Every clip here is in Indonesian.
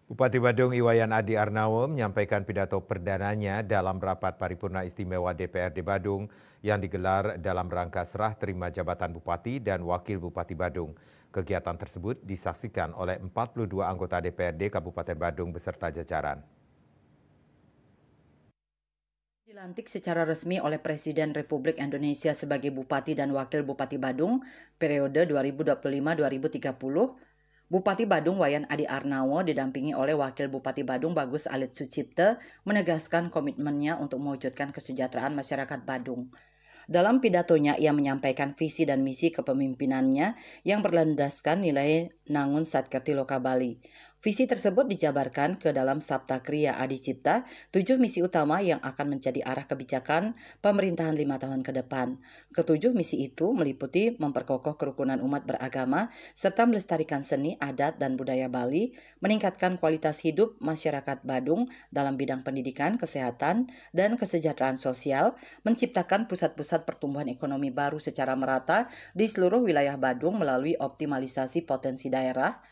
Bupati Badung Iwayan Adi Arnawo menyampaikan pidato perdananya dalam rapat paripurna istimewa DPRD Badung yang digelar dalam rangka serah terima jabatan Bupati dan Wakil Bupati Badung. Kegiatan tersebut disaksikan oleh 42 anggota DPRD Kabupaten Badung beserta jajaran. Dilantik secara resmi oleh Presiden Republik Indonesia sebagai Bupati dan Wakil Bupati Badung periode 2025-2030, Bupati Badung Wayan Adi Arnawo didampingi oleh Wakil Bupati Badung Bagus Alit Sucipte menegaskan komitmennya untuk mewujudkan kesejahteraan masyarakat Badung. Dalam pidatonya, ia menyampaikan visi dan misi kepemimpinannya yang berlandaskan nilai Nangun Satkerti Loka Bali. Visi tersebut dijabarkan ke dalam Sabta Kriya Adi Cipta, 7 misi utama yang akan menjadi arah kebijakan pemerintahan 5 tahun ke depan. Ketujuh misi itu meliputi memperkokoh kerukunan umat beragama, serta melestarikan seni, adat, dan budaya Bali, meningkatkan kualitas hidup masyarakat Badung dalam bidang pendidikan, kesehatan, dan kesejahteraan sosial, menciptakan pusat-pusat pertumbuhan ekonomi baru secara merata di seluruh wilayah Badung melalui optimalisasi potensi daerah,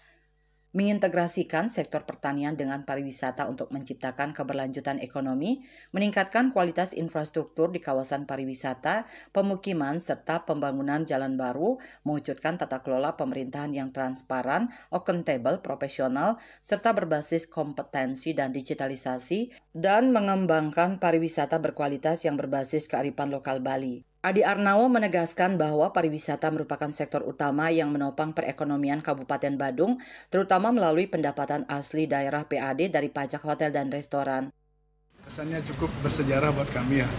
mengintegrasikan sektor pertanian dengan pariwisata untuk menciptakan keberlanjutan ekonomi, meningkatkan kualitas infrastruktur di kawasan pariwisata, pemukiman, serta pembangunan jalan baru, mewujudkan tata kelola pemerintahan yang transparan, accountable, profesional, serta berbasis kompetensi dan digitalisasi, dan mengembangkan pariwisata berkualitas yang berbasis kearifan lokal Bali. Adi Arnawo menegaskan bahwa pariwisata merupakan sektor utama yang menopang perekonomian Kabupaten Badung, terutama melalui pendapatan asli daerah PAD dari pajak hotel dan restoran. Kesannya cukup bersejarah buat kami ya.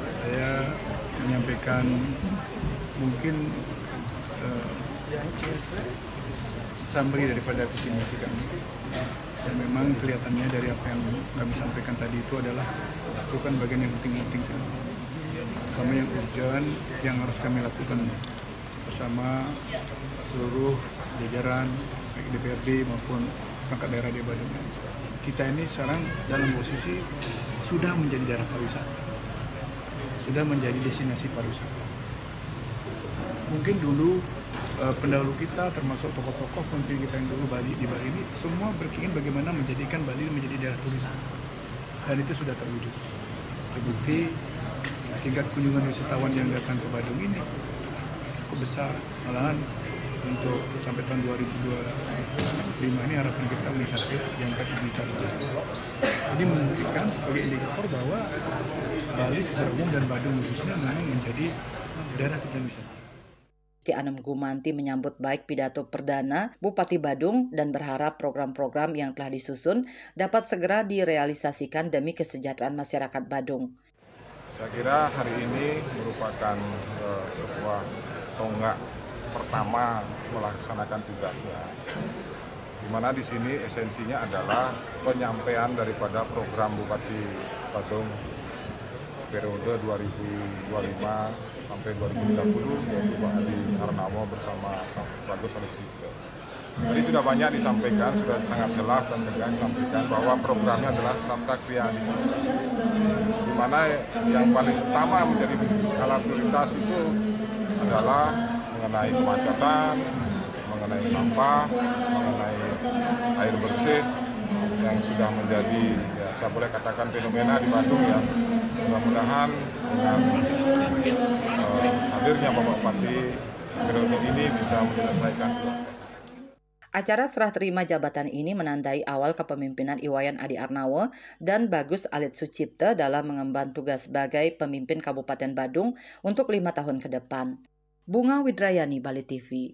Saya menyampaikan mungkin summary daripada visi misi kami. Dan memang kelihatannya dari apa yang kami sampaikan tadi itu adalah bagian yang penting-penting sekali. Kami yang urgent yang harus kami lakukan bersama seluruh jajaran baik DPRD maupun perangkat daerah di Badung. Kita ini sekarang dalam posisi sudah menjadi daerah pariwisata, sudah menjadi destinasi pariwisata. Mungkin dulu pendahulu kita termasuk tokoh-tokoh pemimpin kita yang dulu di Bali ini semua berkeinginan bagaimana menjadikan Bali menjadi daerah turis, dan itu sudah terwujud. Terbukti tingkat kunjungan wisatawan yang datang ke Badung ini cukup besar, malahan untuk sampai tahun 2025 ini harapan kita mencapai di angka 7 juta. Ini membuktikan sebagai indikator bahwa Bali secara umum dan Badung khususnya memang menjadi daerah tujuan wisata. Ki Anem Gumanti menyambut baik pidato perdana Bupati Badung dan berharap program-program yang telah disusun dapat segera direalisasikan demi kesejahteraan masyarakat Badung. Saya kira hari ini merupakan sebuah tonggak pertama melaksanakan tugasnya, di mana di sini esensinya adalah penyampaian daripada program Bupati Badung periode 2025 sampai 2030 yaitu Pak Adi Arnawo bersama Bagus Alit Sucipte. Tadi sudah banyak disampaikan, sudah sangat jelas dan tegas disampaikan bahwa programnya adalah Sabta Kriya Adi Cipta, di mana yang paling utama menjadi skala prioritas itu adalah mengenai kemacetan, mengenai sampah, mengenai air bersih yang sudah menjadi, ya saya boleh katakan fenomena di Bandung yang mudah-mudahan dengan hadirnya Bapak Bupati periode ini bisa menyelesaikan tugas. Acara serah terima jabatan ini menandai awal kepemimpinan Iwayan Adi Arnawo dan Bagus Alit Sucipte dalam mengemban tugas sebagai pemimpin Kabupaten Badung untuk 5 tahun ke depan. Bunga Widrayani, Bali TV.